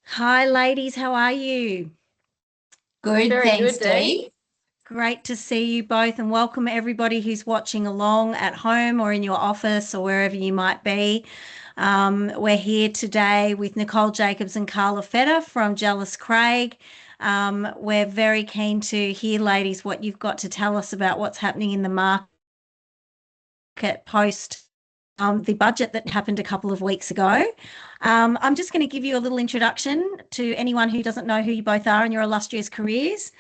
Hi, ladies. How are you? Good, Very thanks, good, Dee. Dee. Great to see you both and welcome everybody who's watching along at home or in your office or wherever you might be. We're here today with Nicole Jacobs and Carla Fetter from Jellis Craig. We're very keen to hear, ladies, what you've got to tell us about what's happening in the market post the budget that happened a couple of weeks ago. I'm just going to give you a little introduction to anyone who doesn't know who you both are in your illustrious careers,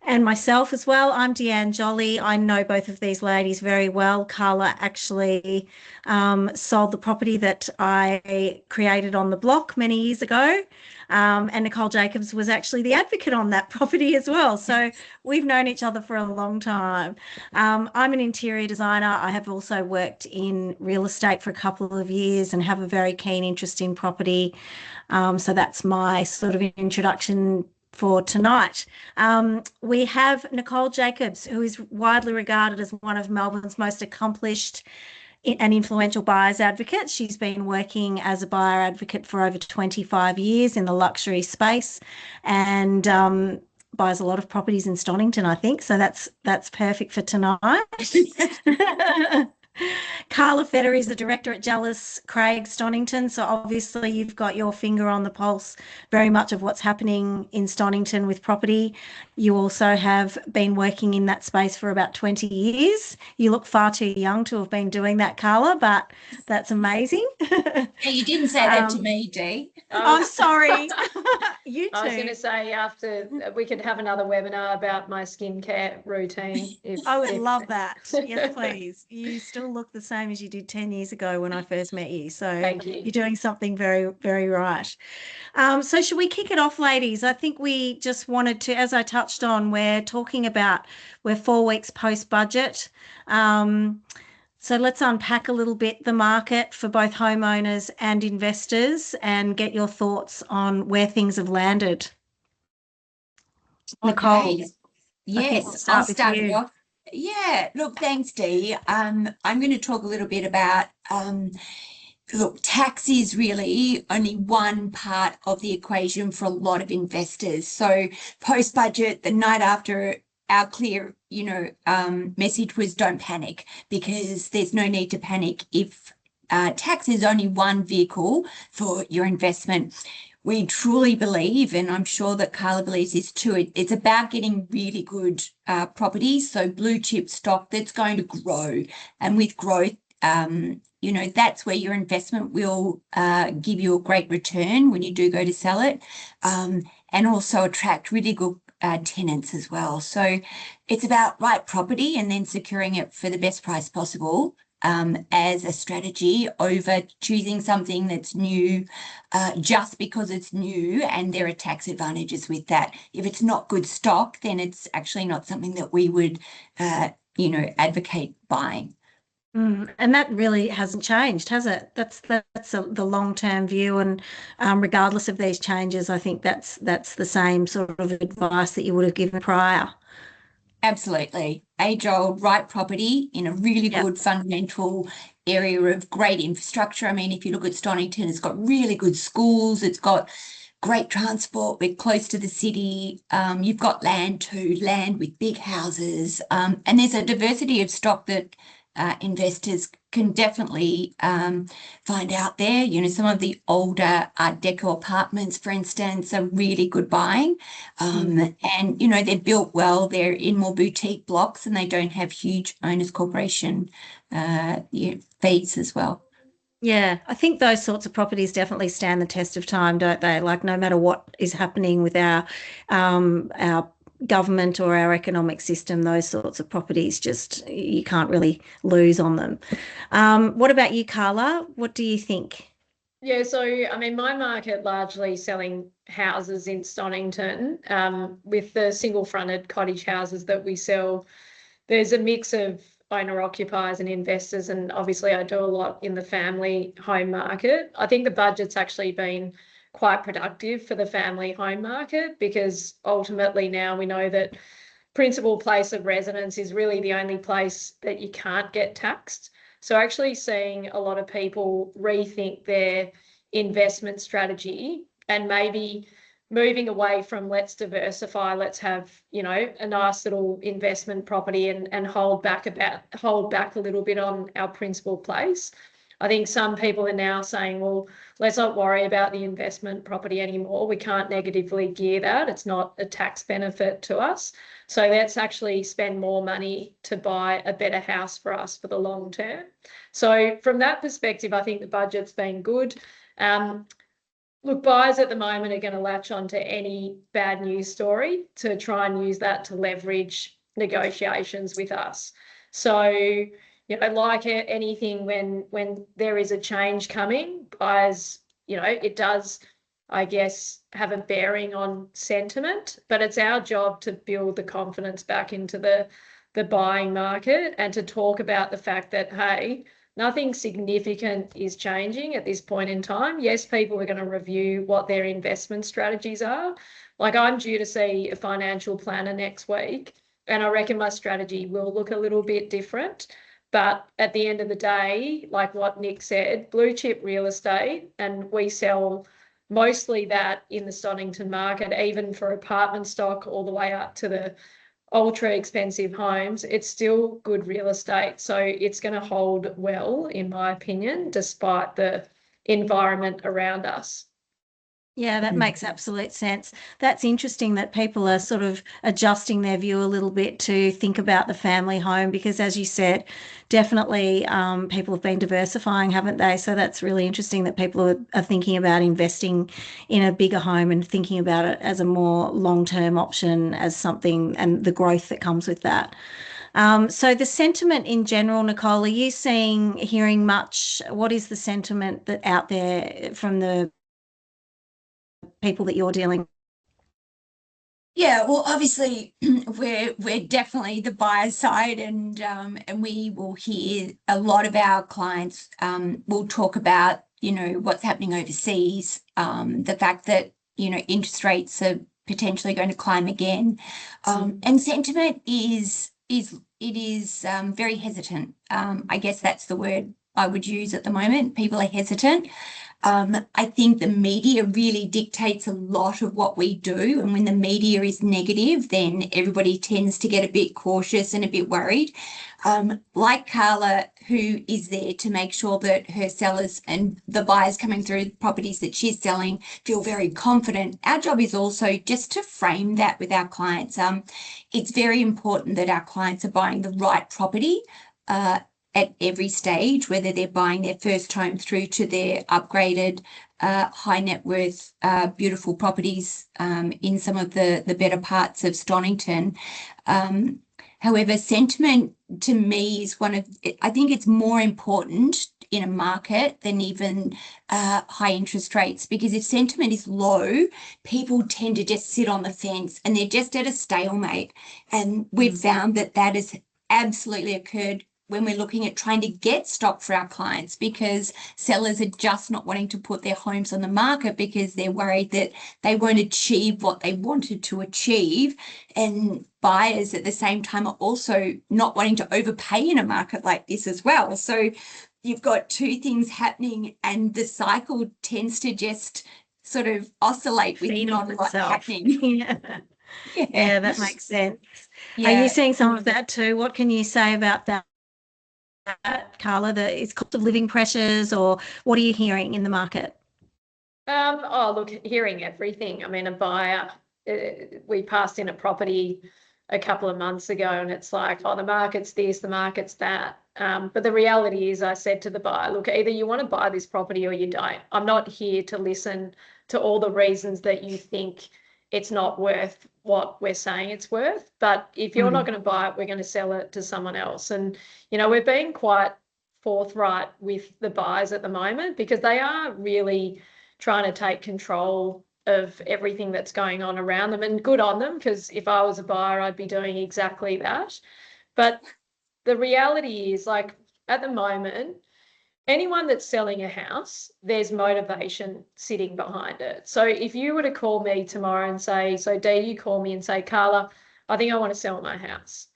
and myself as well. I'm Deanne Jolly. I know both of these ladies very well. Carla actually sold the property that I created on the block many years ago. And Nicole Jacobs was actually the advocate on that property as well. So we've known each other for a long time. I'm an interior designer. I have also worked in real estate for a couple of years and have a very keen interest in property. So that's my sort of introduction for tonight. We have Nicole Jacobs, who is widely regarded as one of Melbourne's most accomplished and influential buyers advocates. She's been working as a buyer advocate for over 25 years in the luxury space and buys a lot of properties in Stonnington, I think. So that's perfect for tonight. Carla Fetter is the director at Jellis Craig Stonnington. So obviously you've got your finger on the pulse very much of what's happening in Stonnington with property. You also have been working in that space for about 20 years. You look far too young to have been doing that, Carla, but that's amazing. Yeah, you didn't say that to me, Dee. I'm sorry. You I was going too. to say after we could have another webinar about my skincare routine. I would love that. Yes, please. You still look the same as you did 10 years ago when I first met you. So Thank you. you're doing something very, very right. So should we kick it off, ladies? I think we just wanted to, as I touched on, we're 4 weeks post budget. So let's unpack a little bit the market for both homeowners and investors and get your thoughts on where things have landed. Nicole, Okay. I think we'll Yes, I'll start with start it you. off. Yeah, look, thanks, Dee. I'm going to talk a little bit about look, tax is really only one part of the equation for a lot of investors. So post-budget, the night after, our clear, message was don't panic, because there's no need to panic if tax is only one vehicle for your investment. We truly believe, and I'm sure that Carla believes this too, it's about getting really good properties, so blue chip stock that's going to grow. And with growth, that's where your investment will give you a great return when you do go to sell it, and also attract really good tenants as well. So it's about right property and then securing it for the best price possible, as a strategy over choosing something that's new just because it's new and there are tax advantages with that. If it's not good stock, then it's actually not something that we would, advocate buying. And that really hasn't changed, has it? The long-term view, and regardless of these changes, I think that's the same sort of advice that you would have given prior. Absolutely. Age-old, right property in a really Yeah. good fundamental area of great infrastructure. I mean, if you look at Stonnington, it's got really good schools, it's got great transport, we're close to the city, you've got land too, land with big houses, and there's a diversity of stock that investors can definitely find out there. Some of the older Art Deco apartments, for instance, are really good buying. And, they're built well, they're in more boutique blocks and they don't have huge owners corporation fees as well. Yeah, I think those sorts of properties definitely stand the test of time, don't they? Like no matter what is happening with our government or our economic system, those sorts of properties just you can't really lose on them. What about you, Carla? What do you think? Yeah, so I mean, my market largely selling houses in Stonnington, with the single fronted cottage houses that we sell. There's a mix of owner occupiers and investors, and obviously I do a lot in the family home market. I think the budget's actually been quite productive for the family home market because ultimately now we know that principal place of residence is really the only place that you can't get taxed. So actually seeing a lot of people rethink their investment strategy and maybe moving away from let's diversify, let's have, you know, a nice little investment property and hold back a little bit on our principal place. I think some people are now saying, well, let's not worry about the investment property anymore. We can't negatively gear that. It's not a tax benefit to us. So let's actually spend more money to buy a better house for us for the long term. So from that perspective, I think the budget's been good. Look, buyers at the moment are going to latch onto any bad news story to try and use that to leverage negotiations with us. So, you know, like anything, when there is a change coming, buyers, you know, it does, I guess, have a bearing on sentiment, but it's our job to build the confidence back into the buying market and to talk about the fact that, hey, nothing significant is changing at this point in time. Yes, people are going to review what their investment strategies are. Like, I'm due to see a financial planner next week, and I reckon my strategy will look a little bit different. But at the end of the day, like what Nick said, blue chip real estate, and we sell mostly that in the Stonnington market, even for apartment stock all the way up to the ultra expensive homes, it's still good real estate. So it's going to hold well, in my opinion, despite the environment around us. Yeah, that makes absolute sense. That's interesting that people are sort of adjusting their view a little bit to think about the family home because, as you said, definitely people have been diversifying, haven't they? So that's really interesting that people are thinking about investing in a bigger home and thinking about it as a more long-term option as something and the growth that comes with that. So the sentiment in general, Nicole, are you hearing much? What is the sentiment that out there from the people that you're dealing with? Yeah, well, obviously we're definitely the buyer side, and we will hear a lot of our clients will talk about, you know, what's happening overseas, the fact that, you know, interest rates are potentially going to climb again, and sentiment is very hesitant. I guess that's the word I would use at the moment. People are hesitant. I think the media really dictates a lot of what we do. And when the media is negative, then everybody tends to get a bit cautious and a bit worried. Like Carla, who is there to make sure that her sellers and the buyers coming through the properties that she's selling feel very confident. Our job is also just to frame that with our clients. It's very important that our clients are buying the right property, at every stage, whether they're buying their first home through to their upgraded high net worth beautiful properties in some of the better parts of Stonnington. However, sentiment to me is I think it's more important in a market than even high interest rates, because if sentiment is low, people tend to just sit on the fence and they're just at a stalemate. And we've found that has absolutely occurred when we're looking at trying to get stock for our clients, because sellers are just not wanting to put their homes on the market because they're worried that they won't achieve what they wanted to achieve. And buyers at the same time are also not wanting to overpay in a market like this as well. So you've got two things happening, and the cycle tends to just sort of oscillate with not a lot happening. Yeah, that makes sense. Yeah. Are you seeing some of that too? What can you say about that, Carla? Is cost of living pressures, or what are you hearing in the market? Oh, look, hearing everything. I mean, a buyer, we passed in a property a couple of months ago and it's like, oh, the market's this, the market's that. But the reality is, I said to the buyer, look, either you want to buy this property or you don't. I'm not here to listen to all the reasons that you think it's not worth what we're saying it's worth. But if you're not going to buy it, we're going to sell it to someone else. And, you know, we're being quite forthright with the buyers at the moment because they are really trying to take control of everything that's going on around them, and good on them, because if I was a buyer, I'd be doing exactly that. But the reality is, like, at the moment, anyone that's selling a house, there's motivation sitting behind it. So if you were to call me tomorrow and say, so Dee, you call me and say, Carla, I think I want to sell my house.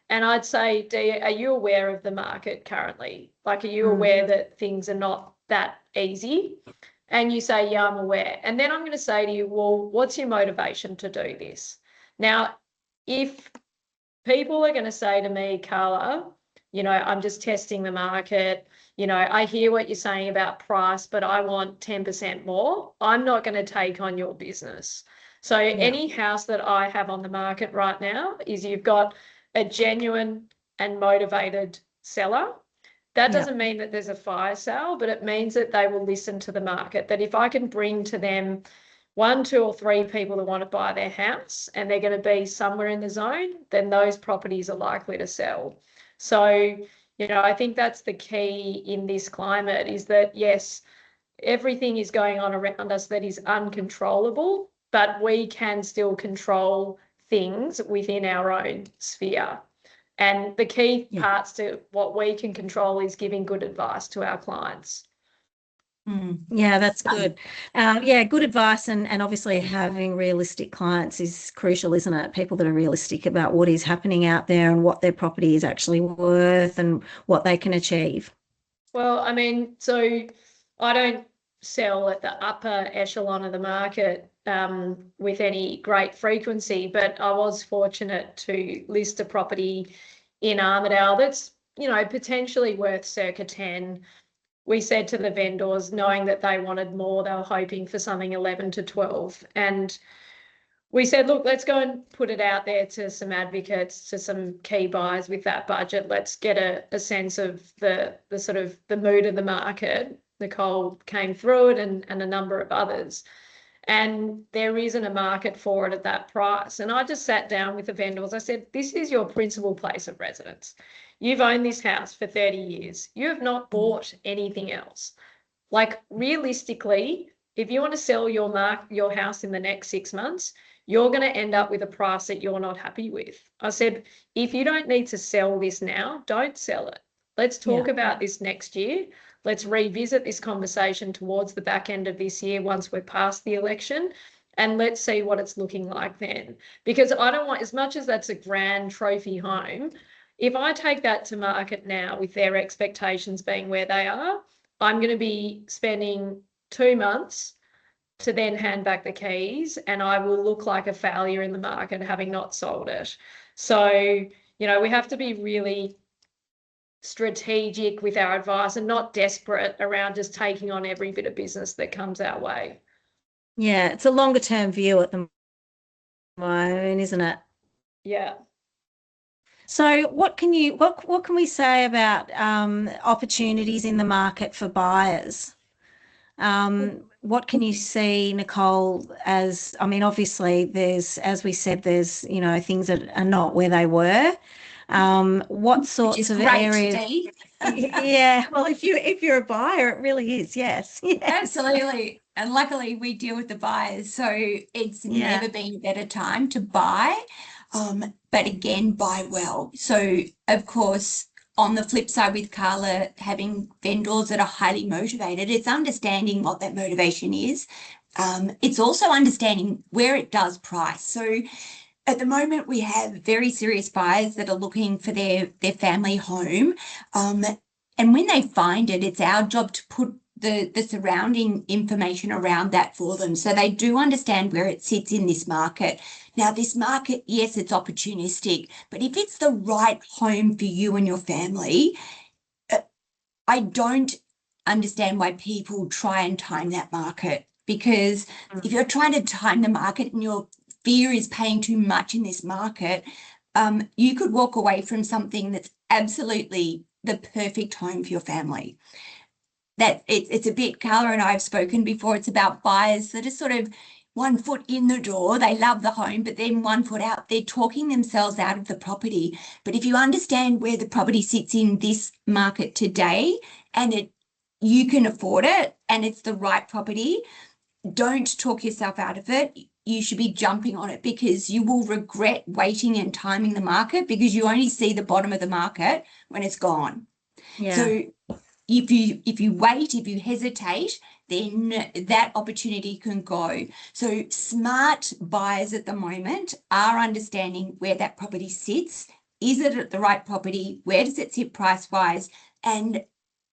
And I'd say, Dee, are you aware of the market currently? Like, are you aware that things are not that easy? and you say, yeah, I'm aware. And then I'm going to say to you, well, what's your motivation to do this? Now, if people are going to say to me, Carla, I'm just testing the market. I hear what you're saying about price, but I want 10% more. I'm not going to take on your business. So any house that I have on the market right now is you've got a genuine and motivated seller. That doesn't mean that there's a fire sale, but it means that they will listen to the market, that if I can bring to them 1, 2, or 3 people that want to buy their house and they're going to be somewhere in the zone, then those properties are likely to sell. So, I think that's the key in this climate, is that, yes, everything is going on around us that is uncontrollable, but we can still control things within our own sphere. And the key parts to what we can control is giving good advice to our clients. Yeah, that's good. Good advice, and obviously having realistic clients is crucial, isn't it? People that are realistic about what is happening out there and what their property is actually worth and what they can achieve. Well, I mean, so I don't sell at the upper echelon of the market with any great frequency, but I was fortunate to list a property in Armadale that's, potentially worth circa 10. We said to the vendors, knowing that they wanted more, they were hoping for something 11 to 12. And we said, look, let's go and put it out there to some advocates, to some key buyers with that budget. Let's get a sense of the sort of the mood of the market. Nicole came through it, and a number of others. And there isn't a market for it at that price. And I just sat down with the vendors. I said, this is your principal place of residence. You've owned this house for 30 years. You have not bought anything else. Like, realistically, if you want to sell your house in the next 6 months, you're going to end up with a price that you're not happy with. I said, if you don't need to sell this now, don't sell it. Let's talk about this next year. Let's revisit this conversation towards the back end of this year once we're past the election, and let's see what it's looking like then. Because I don't want, as much as that's a grand trophy home, if I take that to market now with their expectations being where they are, I'm going to be spending 2 months to then hand back the keys, and I will look like a failure in the market having not sold it. So, we have to be really strategic with our advice and not desperate around just taking on every bit of business that comes our way. Yeah, it's a longer term view at the moment, isn't it? Yeah. So what can we say about opportunities in the market for buyers? What can you see, Nicole, as, I mean, obviously there's, as we said, there's, things that are not where they were. What sorts of areas? Yeah, well, if you're a buyer, it really is, yes. Absolutely. And luckily we deal with the buyers, so it's never been a better time to buy. But again, buy well. So of course, on the flip side with Carla, having vendors that are highly motivated, it's understanding what that motivation is. It's also understanding where it does price. So at the moment, we have very serious buyers that are looking for their family home. And when they find it, it's our job to put the surrounding information around that for them, so they do understand where it sits in this market. Now, this market, yes, it's opportunistic, but if it's the right home for you and your family, I don't understand why people try and time that market, because if you're trying to time the market and your fear is paying too much in this market, you could walk away from something that's absolutely the perfect home for your family. That it's a bit, Carla and I have spoken before, it's about buyers that are sort of 1 foot in the door, they love the home, but then 1 foot out, they're talking themselves out of the property. But if you understand where the property sits in this market today, and you can afford it and it's the right property, don't talk yourself out of it. You should be jumping on it, because you will regret waiting and timing the market, because you only see the bottom of the market when it's gone. Yeah. So if you wait, if you hesitate, then that opportunity can go. So smart buyers at the moment are understanding where that property sits. Is it at the right property? Where does it sit price-wise? And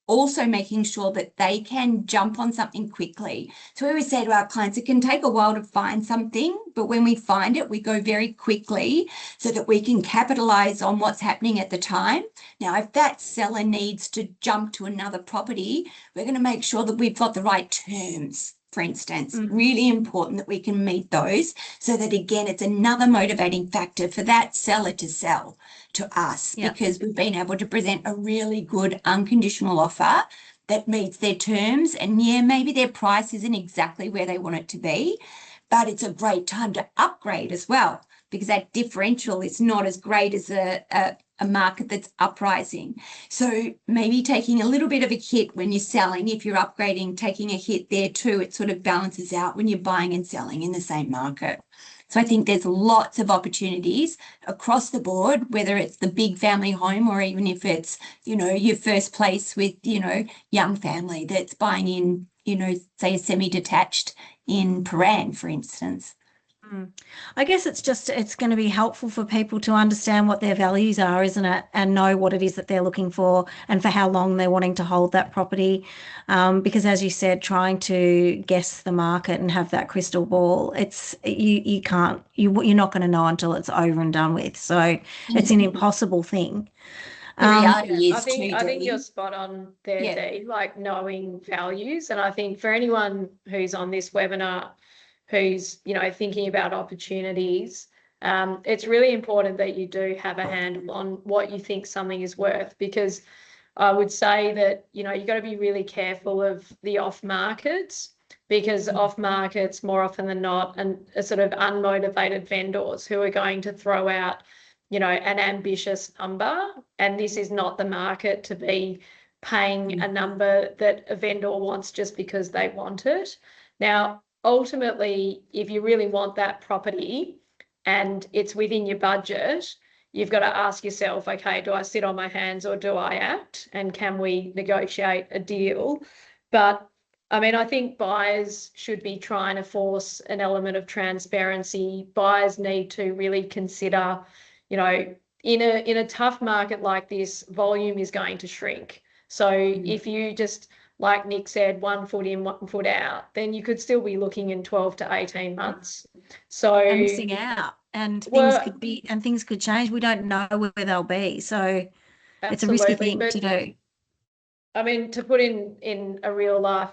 also making sure that they can jump on something quickly. So we always say to our clients, it can take a while to find something, but when we find it, we go very quickly so that we can capitalize on what's happening at the time. Now, if that seller needs to jump to another property, we're going to make sure that we've got the right terms. For instance, really important that we can meet those so that, again, it's another motivating factor for that seller to sell to us because we've been able to present a really good unconditional offer that meets their terms. And maybe their price isn't exactly where they want it to be, but it's a great time to upgrade as well because that differential is not as great as a market that's uprising. So maybe taking a little bit of a hit when you're selling, if you're upgrading, taking a hit there too, it sort of balances out when you're buying and selling in the same market. So I think there's lots of opportunities across the board, whether it's the big family home or even if it's, your first place with, young family that's buying in, say a semi-detached in Prahran, for instance. I guess it's going to be helpful for people to understand what their values are, isn't it? And know what it is that they're looking for and for how long they're wanting to hold that property. Because as you said, trying to guess the market and have that crystal ball, you're not going to know until it's over and done with. So it's an impossible thing. The reality is I think you're spot on there, Dee, like knowing values. And I think for anyone who's on this webinar who's, thinking about opportunities, it's really important that you do have a handle on what you think something is worth, because I would say that, you've got to be really careful of the off markets, because off markets more often than not and sort of unmotivated vendors who are going to throw out, an ambitious number, and this is not the market to be paying a number that a vendor wants just because they want it. Now, ultimately, if you really want that property and it's within your budget, you've got to ask yourself, okay, do I sit on my hands or do I act? And can we negotiate a deal? But I think buyers should be trying to force an element of transparency. Buyers need to really consider, in a tough market like this, volume is going to shrink. So if you just, like Nick said, 1 foot in, 1 foot out, then you could still be looking in 12 to 18 months. So and missing out, and things could change. We don't know where they'll be. So it's a risky thing to do. To put in a real life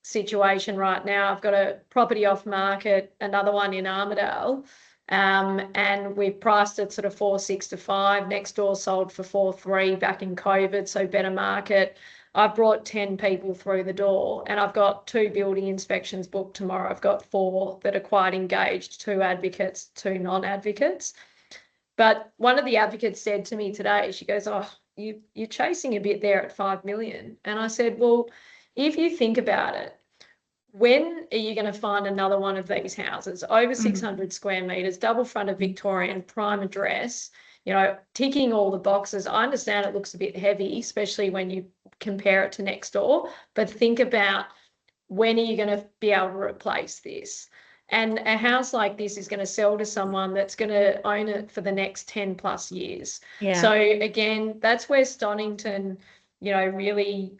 situation right now, I've got a property off market, another one in Armadale, and we priced it sort of 465. Next door sold for 4.3 back in COVID, so better market. I've brought 10 people through the door and I've got 2 building inspections booked tomorrow. I've got 4 that are quite engaged, 2 advocates, 2 non-advocates. But one of the advocates said to me today, she goes, oh, you're chasing a bit there at 5 million. And I said, well, if you think about it, when are you going to find another one of these houses over 600 square metres, double fronted Victorian, prime address, ticking all the boxes? I understand it looks a bit heavy, especially when you compare it to next door, but think about when are you going to be able to replace this? And a house like this is going to sell to someone that's going to own it for the next 10 plus years. Yeah. So again, that's where Stonnington, really,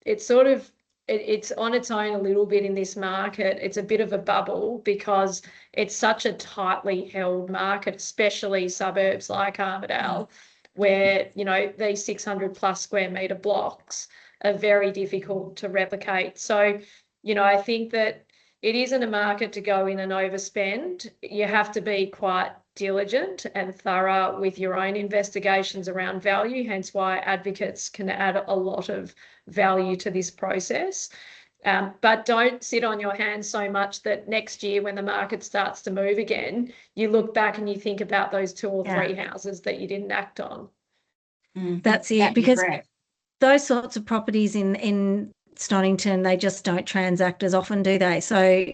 it's sort of, it's on its own a little bit in this market. It's a bit of a bubble because it's such a tightly held market, especially suburbs like Armadale, where, these 600 plus square metre blocks are very difficult to replicate. So, I think that it isn't a market to go in and overspend. You have to be quite diligent and thorough with your own investigations around value, hence why advocates can add a lot of value to this process. But don't sit on your hands so much that next year when the market starts to move again, you look back and you think about those 2 or 3 houses that you didn't act on. That's it, because those sorts of properties in Stonnington, they just don't transact as often, do they? So,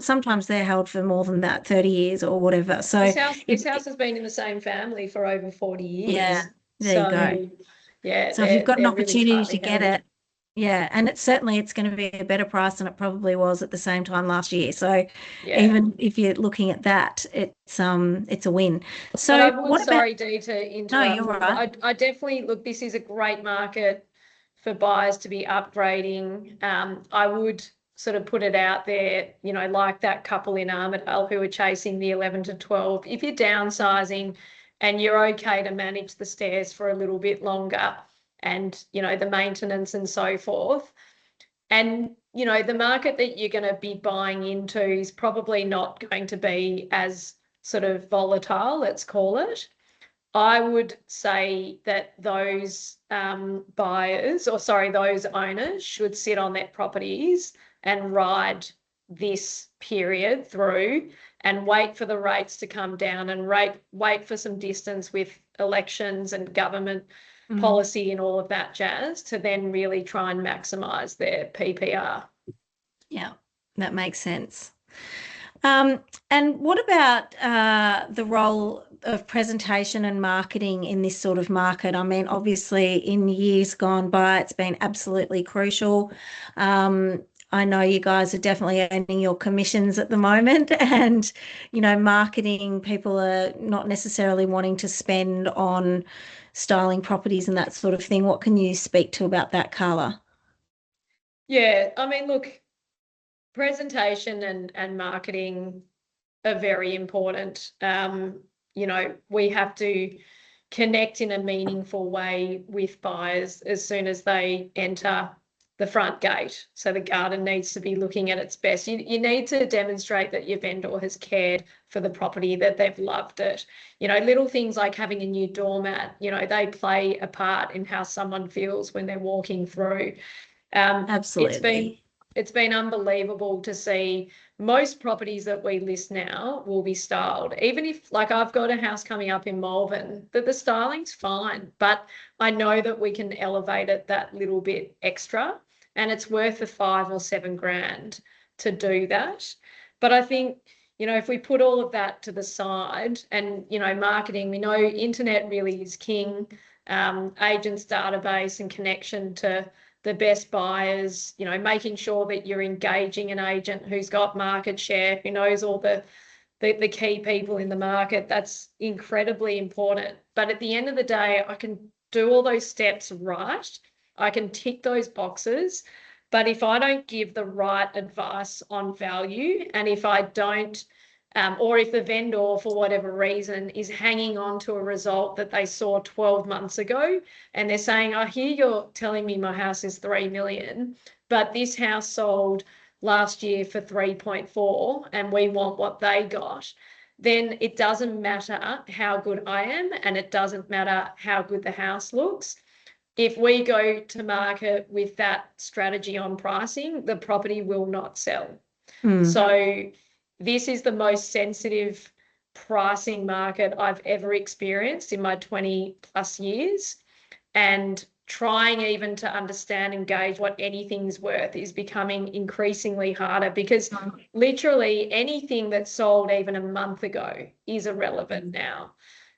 sometimes they're held for more than that, 30 years or whatever. So this house has been in the same family for over 40 years. Yeah, there you go. Yeah. So if you've got an opportunity to get it, and it's going to be a better price than it probably was at the same time last year. So even if you're looking at that, it's a win. So Dee, to interrupt. No, you're right. I definitely look. This is a great market for buyers to be upgrading. I would sort of put it out there, you know, like that couple in Armadale who are chasing the 11 to 12. If you're downsizing and you're okay to manage the stairs for a little bit longer and, you know, the maintenance and so forth, and, you know, the market that you're going to be buying into is probably not going to be as sort of volatile, let's call it. I would say that those those owners should sit on their properties and ride this period through and wait for the rates to come down and wait for some distance with elections and government policy and all of that jazz to then really try and maximise their PPR. Yeah, that makes sense. And what about the role of presentation and marketing in this sort of market? I mean, obviously, in years gone by, it's been absolutely crucial. I know you guys are definitely earning your commissions at the moment, and, you know, marketing, people are not necessarily wanting to spend on styling properties and that sort of thing. What can you speak to about that, Carla? Yeah, I mean, look, presentation and marketing are very important. You know, we have to connect in a meaningful way with buyers as soon as they enter the front gate. So the garden needs to be looking at its best. You need to demonstrate that your vendor has cared for the property, that they've loved it. You know, little things like having a new doormat, you know, they play a part in how someone feels when they're walking through. Absolutely. It's been unbelievable to see. Most properties that we list now will be styled. Even if, like, I've got a house coming up in Melbourne that the styling's fine, but I know that we can elevate it that little bit extra, and it's worth the $5 or $7 grand to do that. But I think, you know, if we put all of that to the side and, you know, marketing, we know internet really is king, agents database and connection to the best buyers, you know, making sure that you're engaging an agent who's got market share, who knows all the key people in the market. That's incredibly important. But at the end of the day, I can do all those steps right. I can tick those boxes. But if I don't give the right advice on value, and if I don't, or if the vendor, for whatever reason, is hanging on to a result that they saw 12 months ago, and they're saying, I hear you're telling me my house is 3 million, but this house sold last year for 3.4 and we want what they got, then it doesn't matter how good I am and it doesn't matter how good the house looks. If we go to market with that strategy on pricing, the property will not sell. So this is the most sensitive pricing market I've ever experienced in my 20 plus years, and trying even to understand and gauge what anything's worth is becoming increasingly harder, because literally anything that sold even a month ago is irrelevant now.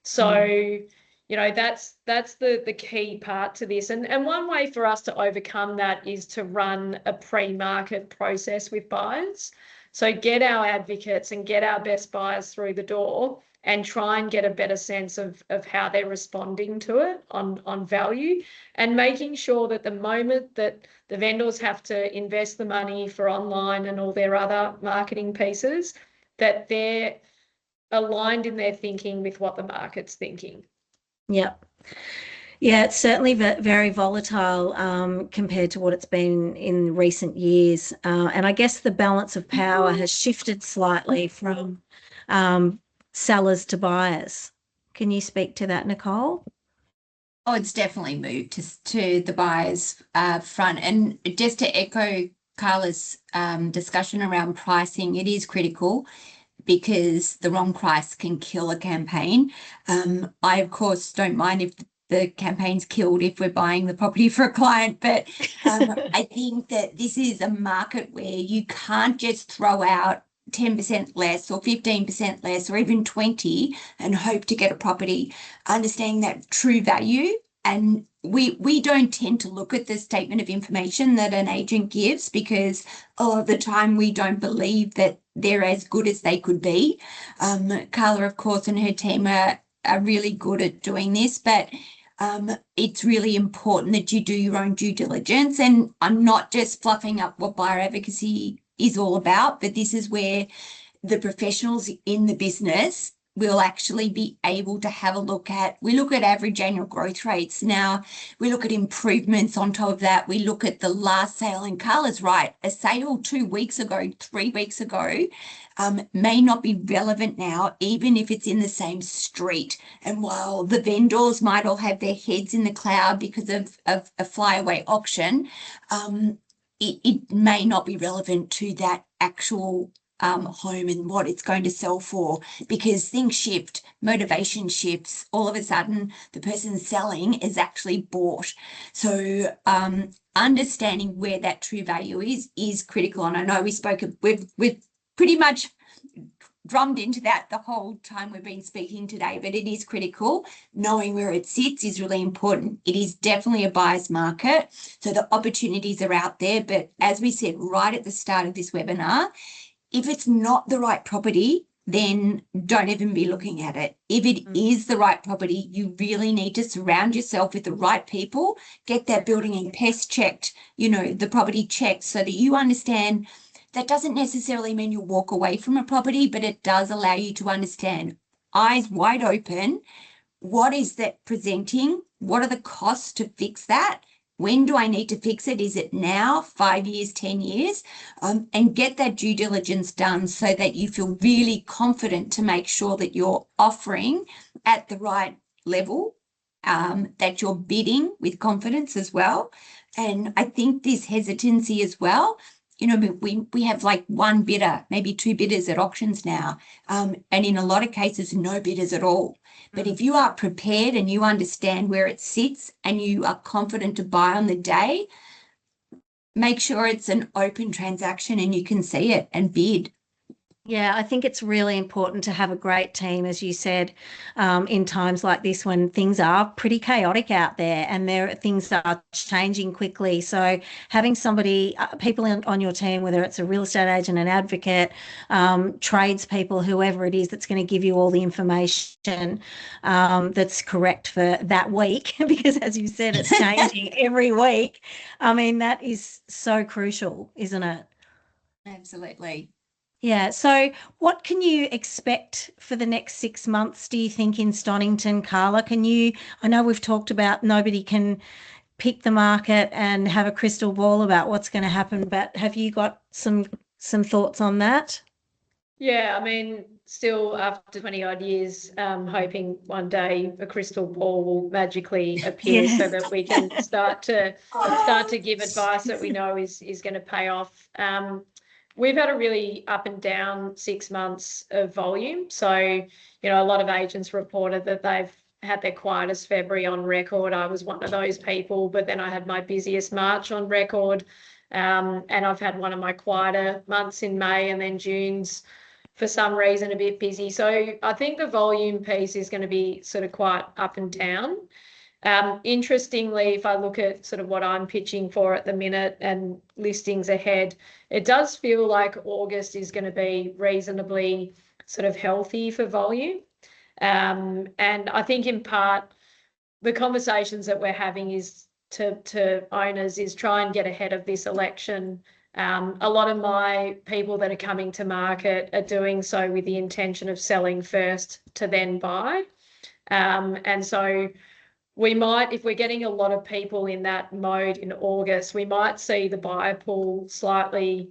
So, you know, that's the key part to this. And one way for us to overcome that is to run a pre-market process with buyers. So get our advocates and get our best buyers through the door and try and get a better sense of how they're responding to it on value, and making sure that the moment that the vendors have to invest the money for online and all their other marketing pieces, that they're aligned in their thinking with what the market's thinking. Yep. Yeah, it's certainly very volatile compared to what it's been in recent years. And I guess the balance of power has shifted slightly from sellers to buyers. Can you speak to that, Nicole? Oh, it's definitely moved to the buyer's front. And just to echo Carla's discussion around pricing, it is critical, because the wrong price can kill a campaign. I, of course, don't mind if the campaign's killed if we're buying the property for a client, but I think that this is a market where you can't just throw out 10% less or 15% less or even 20 and hope to get a property. Understanding that true value, and we don't tend to look at the statement of information that an agent gives, because a lot of the time we don't believe that they're as good as they could be. Carla, of course, and her team are really good at doing this, but It's really important that you do your own due diligence. And I'm not just fluffing up what buyer advocacy is all about, but this is where the professionals in the business will actually be able to have a look at. We look at average annual growth rates. Now, we look at improvements on top of that. We look at the last sale, and Carla's right. A sale 2 weeks ago, 3 weeks ago, may not be relevant now, even if it's in the same street. And while the vendors might all have their heads in the cloud because of a flyaway auction, it may not be relevant to that actual home and what it's going to sell for, because things shift, motivation shifts. All of a sudden, the person selling is actually bought. So understanding where that true value is critical. And I know we've pretty much drummed into that the whole time we've been speaking today, but it is critical. Knowing where it sits is really important. It is definitely a buyer's market, so the opportunities are out there. But as we said right at the start of this webinar, if it's not the right property, then don't even be looking at it. If it is the right property, you really need to surround yourself with the right people, get that building and pest checked, the property checked, so that you understand. That doesn't necessarily mean you walk away from a property, but it does allow you to understand, eyes wide open, what is that presenting? What are the costs to fix that? When do I need to fix it? Is it now, 5 years, 10 years? And get that due diligence done so that you feel really confident to make sure that you're offering at the right level, that you're bidding with confidence as well. And I think this hesitancy as well, we have like one bidder, maybe two bidders at auctions now, and in a lot of cases, no bidders at all. But if you are prepared and you understand where it sits and you are confident to buy on the day, make sure it's an open transaction and you can see it and bid. Yeah, I think it's really important to have a great team, as you said, in times like this when things are pretty chaotic out there and things are changing quickly. So having people on your team, whether it's a real estate agent, an advocate, tradespeople, whoever it is, that's going to give you all the information that's correct for that week, because as you said, it's changing every week. I mean, that is so crucial, isn't it? Absolutely. Yeah. So what can you expect for the next 6 months, do you think, in Stonnington, Carla? I know we've talked about nobody can pick the market and have a crystal ball about what's going to happen, but have you got some thoughts on that? Yeah, I mean, still after 20 odd years, hoping one day a crystal ball will magically appear so that we can start to give advice that we know is going to pay off. We've had a really up and down 6 months of volume. So, a lot of agents reported that they've had their quietest February on record. I was one of those people, but then I had my busiest March on record. And I've had one of my quieter months in May, and then June's, for some reason, a bit busy. So I think the volume piece is going to be sort of quite up and down. Interestingly, if I look at sort of what I'm pitching for at the minute and listings ahead, it does feel like August is going to be reasonably sort of healthy for volume. And I think in part, the conversations that we're having is to owners is try and get ahead of this election. A lot of my people that are coming to market are doing so with the intention of selling first to then buy. And so we might, if we're getting a lot of people in that mode in August, we might see the buyer pool slightly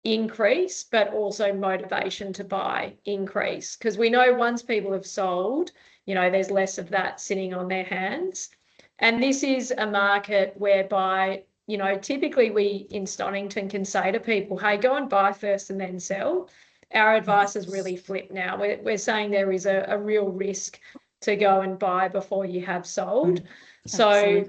increase, but also motivation to buy increase. Because we know once people have sold, there's less of that sitting on their hands. And this is a market whereby, typically we in Stonnington can say to people, hey, go and buy first and then sell. Our advice is really flipped now. We're saying there is a real risk to go and buy before you have sold. So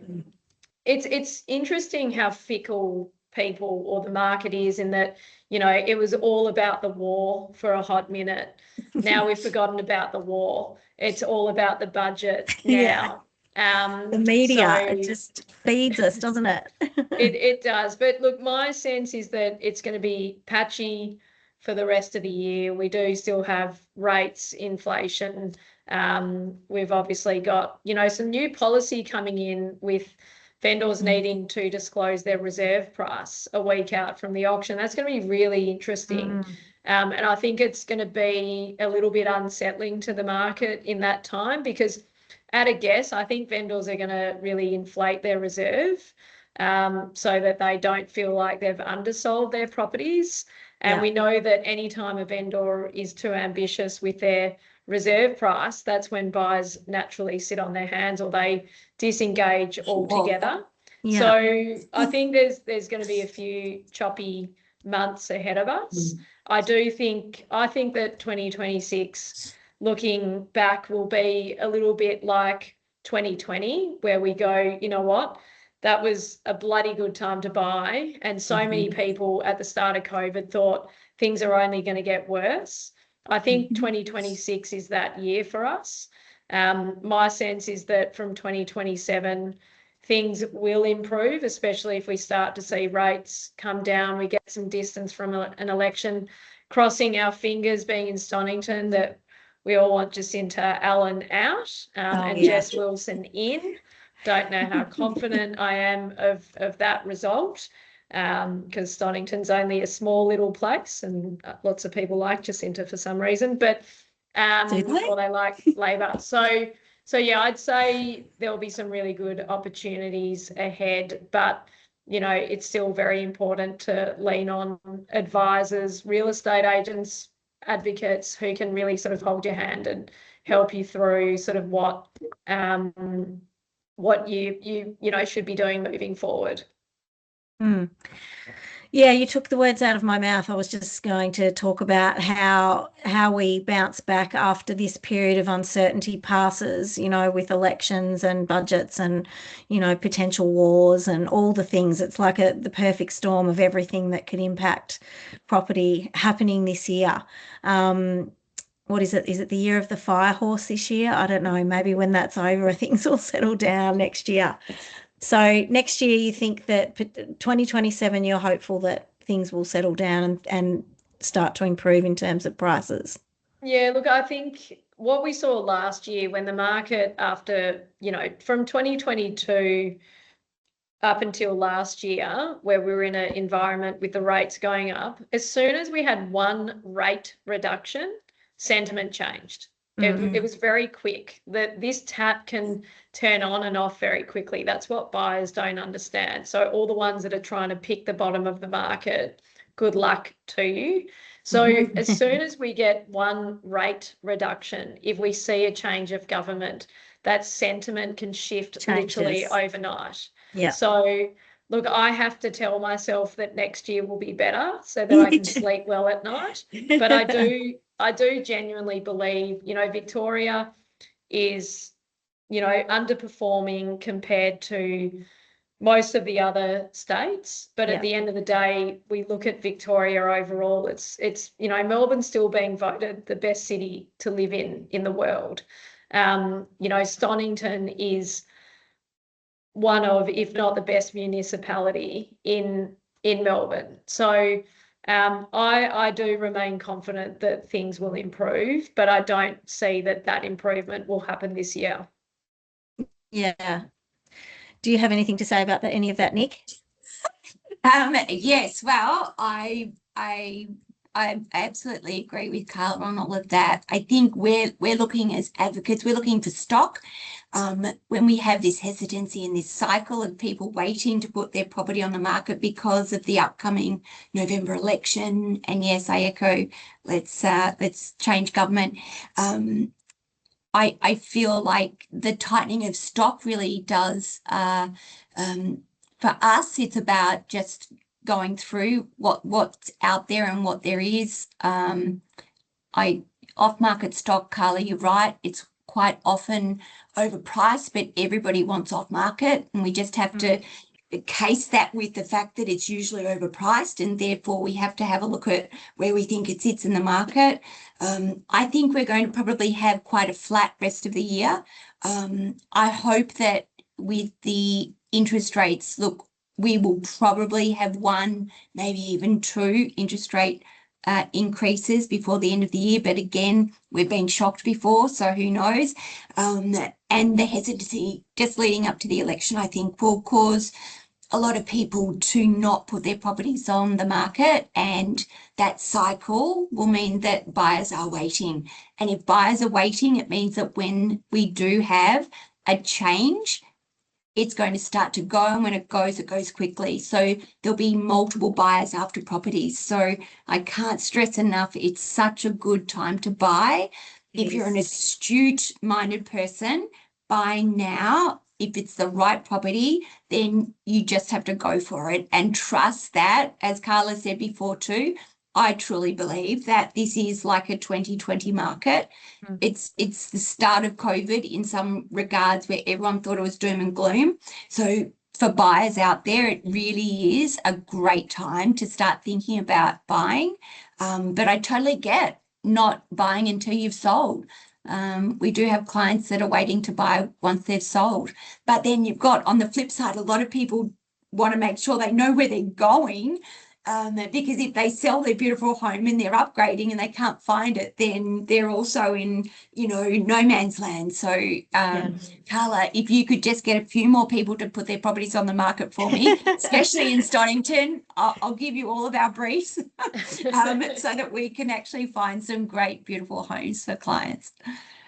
it's interesting how fickle people or the market is, in that, it was all about the war for a hot minute. Now we've forgotten about the war. It's all about the budget now. The media, it just feeds us, doesn't it? It does. But look, my sense is that it's going to be patchy for the rest of the year. We do still have rates, inflation. We've obviously got, some new policy coming in with vendors needing to disclose their reserve price a week out from the auction. That's going to be really interesting. And I think it's going to be a little bit unsettling to the market in that time, because at a guess, I think vendors are going to really inflate their reserve so that they don't feel like they've undersold their properties. And we know that anytime a vendor is too ambitious with their reserve price, that's when buyers naturally sit on their hands or they disengage altogether. So I think there's going to be a few choppy months ahead of us. I think that 2026, looking back, will be a little bit like 2020, where we go, you know what, that was a bloody good time to buy. And so many people at the start of COVID thought things are only going to get worse. I think 2026 is that year for us. My sense is that from 2027, things will improve, especially if we start to see rates come down. We get some distance from an election, crossing our fingers, being in Stonnington, that we all want Jacinta Allen out and Jess Wilson in. Don't know how confident I am of that result, because Stonnington's only a small little place and lots of people like Jacinta for some reason, but or they like Labor. So yeah, I'd say there'll be some really good opportunities ahead, but it's still very important to lean on advisors, real estate agents, advocates who can really sort of hold your hand and help you through sort of what you should be doing moving forward. Yeah, you took the words out of my mouth. I was just going to talk about how we bounce back after this period of uncertainty passes, with elections and budgets and, potential wars and all the things. It's like the perfect storm of everything that could impact property happening this year. What is it? Is it the year of the fire horse this year? I don't know. Maybe when that's over, things will settle down next year. So next year, you think that 2027, you're hopeful that things will settle down and start to improve in terms of prices? Yeah, look, I think what we saw last year when the market, after, from 2022 up until last year, where we were in an environment with the rates going up, as soon as we had one rate reduction, sentiment changed. It was very quick. That this tap can turn on and off very quickly. That's what buyers don't understand. So all the ones that are trying to pick the bottom of the market, good luck to you. So as soon as we get one rate reduction, if we see a change of government, that sentiment can shift literally overnight. Yeah. So look, I have to tell myself that next year will be better so that I can sleep well at night. But I do genuinely believe, Victoria is, underperforming compared to most of the other states. But at the end of the day, we look at Victoria overall, it's Melbourne's still being voted the best city to live in the world. Stonnington is one of, if not the best municipality in Melbourne. So I do remain confident that things will improve, but I don't see that improvement will happen this year. Yeah. Do you have anything to say about any of that, Nick? Yes. Well, I absolutely agree with Carla on all of that. I think we're looking as advocates, we're looking for stock. When we have this hesitancy in this cycle of people waiting to put their property on the market because of the upcoming November election, and yes, I echo, let's change government. I feel like the tightening of stock really does, for us, it's about just going through what's out there and what there is. Off-market stock, Carla, you're right, it's quite often overpriced, but everybody wants off-market, and we just have to case that with the fact that it's usually overpriced, and therefore we have to have a look at where we think it sits in the market. I think we're going to probably have quite a flat rest of the year. I hope that with the interest rates, look, we will probably have one, maybe even two interest rate increases before the end of the year, but again, we've been shocked before, so who knows? And the hesitancy just leading up to the election, I think, will cause a lot of people to not put their properties on the market, and that cycle will mean that buyers are waiting. And if buyers are waiting, it means that when we do have a change, it's going to start to go, and when it goes quickly. So there'll be multiple buyers after properties. So I can't stress enough, it's such a good time to buy. If you're an astute-minded person, buying now, if it's the right property, then you just have to go for it and trust that, as Carla said before too, I truly believe that this is like a 2020 market. It's the start of COVID in some regards, where everyone thought it was doom and gloom. So for buyers out there, it really is a great time to start thinking about buying. But I totally get not buying until you've sold. We do have clients that are waiting to buy once they've sold. But then you've got, on the flip side, a lot of people want to make sure they know where they're going. Because if they sell their beautiful home and they're upgrading and they can't find it, then they're also in, no man's land. So, Carla, if you could just get a few more people to put their properties on the market for me, especially in Stonnington, I'll give you all of our briefs so that we can actually find some great, beautiful homes for clients.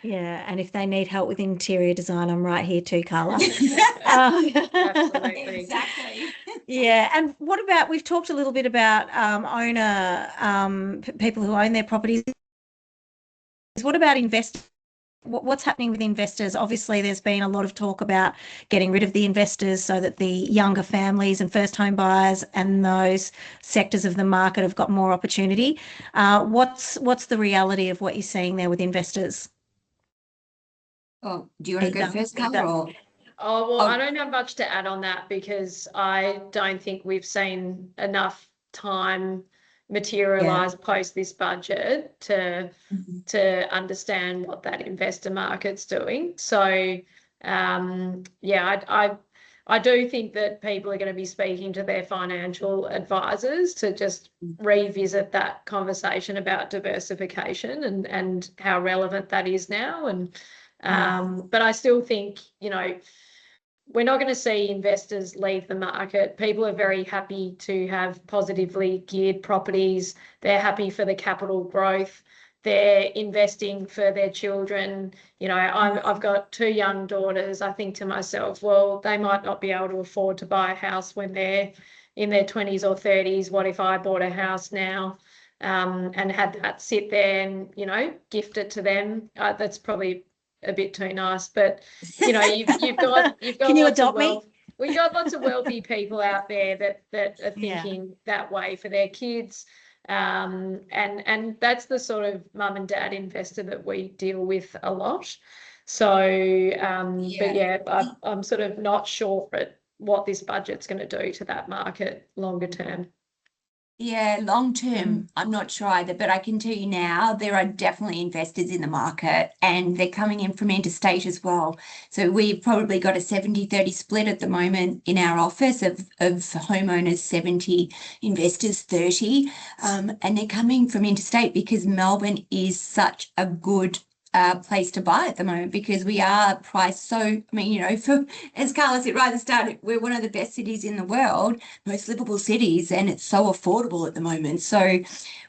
Yeah, and if they need help with interior design, I'm right here too, Carla. Absolutely. Exactly. Yeah, and what about, we've talked a little bit about people who own their properties. What about investors? What's happening with investors? Obviously, there's been a lot of talk about getting rid of the investors so that the younger families and first home buyers and those sectors of the market have got more opportunity. What's the reality of what you're seeing there with investors? Oh, do you want to go first, Carla? Oh, well, I don't have much to add on that, because I don't think we've seen enough time materialise post this budget to understand what that investor market's doing. So, I do think that people are going to be speaking to their financial advisors to just revisit that conversation about diversification and how relevant that is now. And but I still think, we're not going to see investors leave the market. People are very happy to have positively geared properties. They're happy for the capital growth. They're investing for their children. I've got 2 young daughters. I think to myself, well, they might not be able to afford to buy a house when they're in their 20s or 30s. What if I bought a house now and had that sit there and, gift it to them? That's probably a bit too nice, but you've got Can you adopt me? We've got lots of wealthy people out there that are thinking that way for their kids, and that's the sort of mum and dad investor that we deal with a lot. So but I'm sort of not sure what this budget's going to do to that market longer term. Yeah, long term, I'm not sure either, but I can tell you now, there are definitely investors in the market, and they're coming in from interstate as well. So we've probably got a 70-30 split at the moment in our office of homeowners, 70, investors 30, and they're coming from interstate because Melbourne is such a good place to buy at the moment, because we are priced so, as Carla said right at the start, we're one of the best cities in the world, most livable cities, and it's so affordable at the moment. So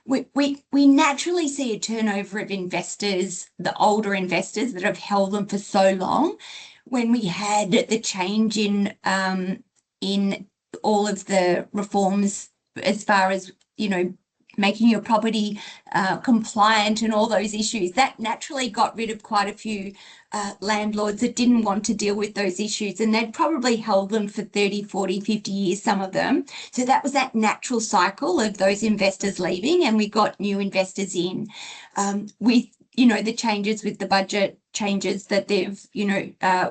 we naturally see a turnover of investors, the older investors that have held them for so long. When we had the change in all of the reforms as far as, making your property compliant and all those issues, that naturally got rid of quite a few landlords that didn't want to deal with those issues, and they'd probably held them for 30, 40, 50 years, some of them. So that was that natural cycle of those investors leaving, and we got new investors in. With the changes with the budget changes that they've,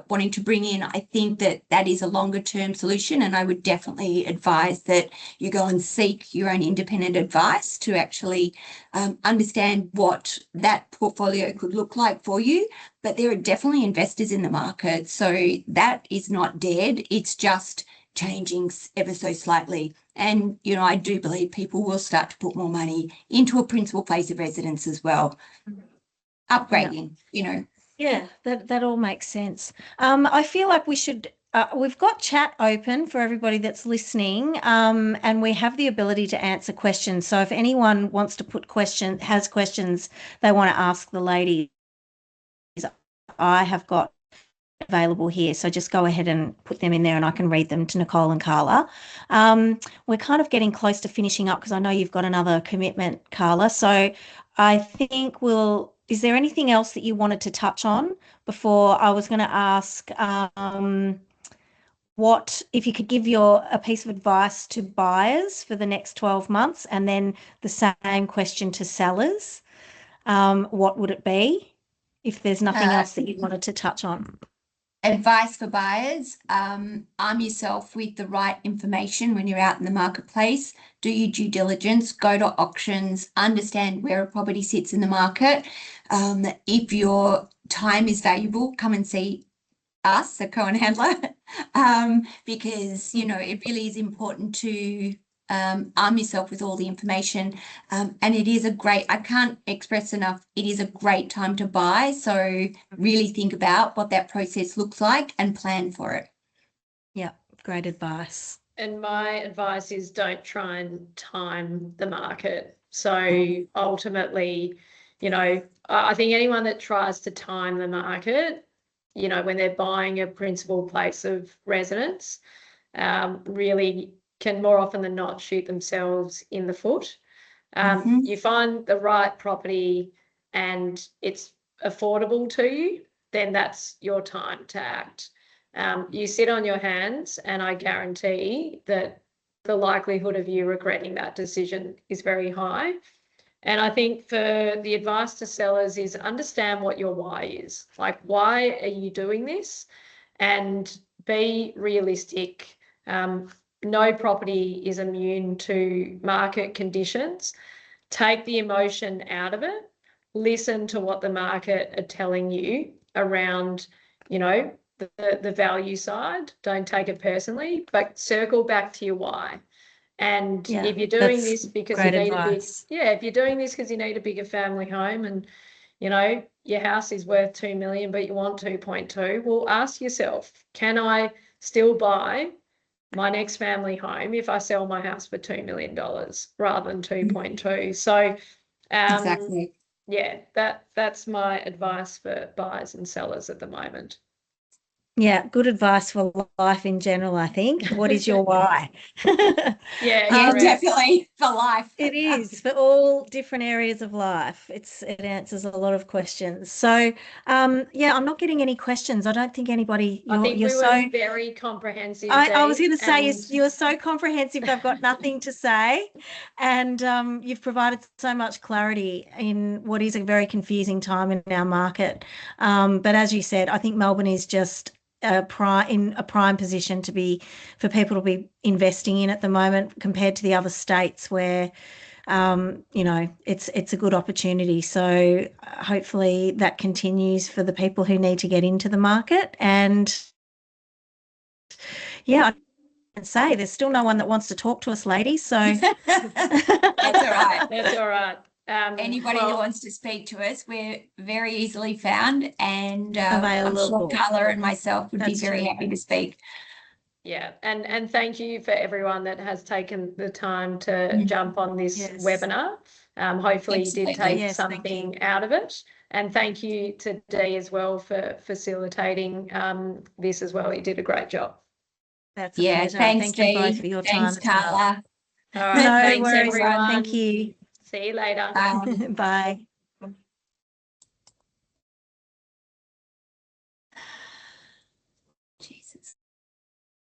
wanting to bring in, I think that is a longer term solution. And I would definitely advise that you go and seek your own independent advice to actually understand what that portfolio could look like for you. But there are definitely investors in the market. So that is not dead. It's just changing ever so slightly. And, you know, I do believe people will start to put more money into a principal place of residence as well. Upgrading, you know. Yeah, that all makes sense. I feel like we should. We've got chat open for everybody that's listening, and we have the ability to answer questions. So if anyone wants to has questions they want to ask the ladies, I have got available here. So just go ahead and put them in there and I can read them to Nicole and Carla. We're kind of getting close to finishing up because I know you've got another commitment, Carla. So I think is there anything else that you wanted to touch on before I was going to ask what if you could give a piece of advice to buyers for the next 12 months and then the same question to sellers, what would it be if there's nothing else that you wanted to touch on? Advice for buyers, arm yourself with the right information when you're out in the marketplace. Do your due diligence, go to auctions, understand where a property sits in the market. If your time is valuable, come and see us, the Cohen handler, because, you know, it really is important to arm yourself with all the information. And it is I can't express enough, it is a great time to buy. So really think about what that process looks like and plan for it. Yeah, great advice. And my advice is don't try and time the market. So ultimately, you know, I think anyone that tries to time the market, you know, when they're buying a principal place of residence, really can more often than not shoot themselves in the foot. You find the right property and it's affordable to you, then that's your time to act. You sit on your hands and I guarantee that the likelihood of you regretting that decision is very high. And I think for the advice to sellers is understand what your why is. Like, why are you doing this? And be realistic. No property is immune to market conditions. Take the emotion out of it. Listen to what the market are telling you around, you know, the value side. Don't take it personally, but circle back to your why. And if you're doing this because you need if you're doing this because you need a bigger family home and, you know, your house is worth 2 million, but you want 2.2, well, ask yourself, can I still buy my next family home if I sell my house for $2 million rather than 2.2? So, Exactly. Yeah, that's my advice for buyers and sellers at the moment. Yeah, good advice for life in general, I think. What is your why? Yeah, definitely for life. It is for all different areas of life. It answers a lot of questions. So, yeah, I'm not getting any questions. I don't think anybody. I think we were very comprehensive. I was going to say you're so comprehensive. I've got nothing to say, and you've provided so much clarity in what is a very confusing time in our market. But as you said, I think Melbourne is just in a prime position for people to be investing in at the moment compared to the other states where you know, it's a good opportunity. So hopefully that continues for the people who need to get into the market. And yeah, I can say there's still no one that wants to talk to us, ladies. So that's all right. That's all right. Anybody who wants to speak to us, we're very easily found, and I'm available. sure Carla and myself would be very happy to speak. Yeah, and thank you for everyone that has taken the time to jump on this webinar. Hopefully you did take something out of it. And thank you to Dee as well for facilitating this as well. You did a great job. That's a pleasure. Thank you both for your time. Thanks, Carla. All right, no thanks worries, everyone. Thank you. See you later. Bye. Jesus.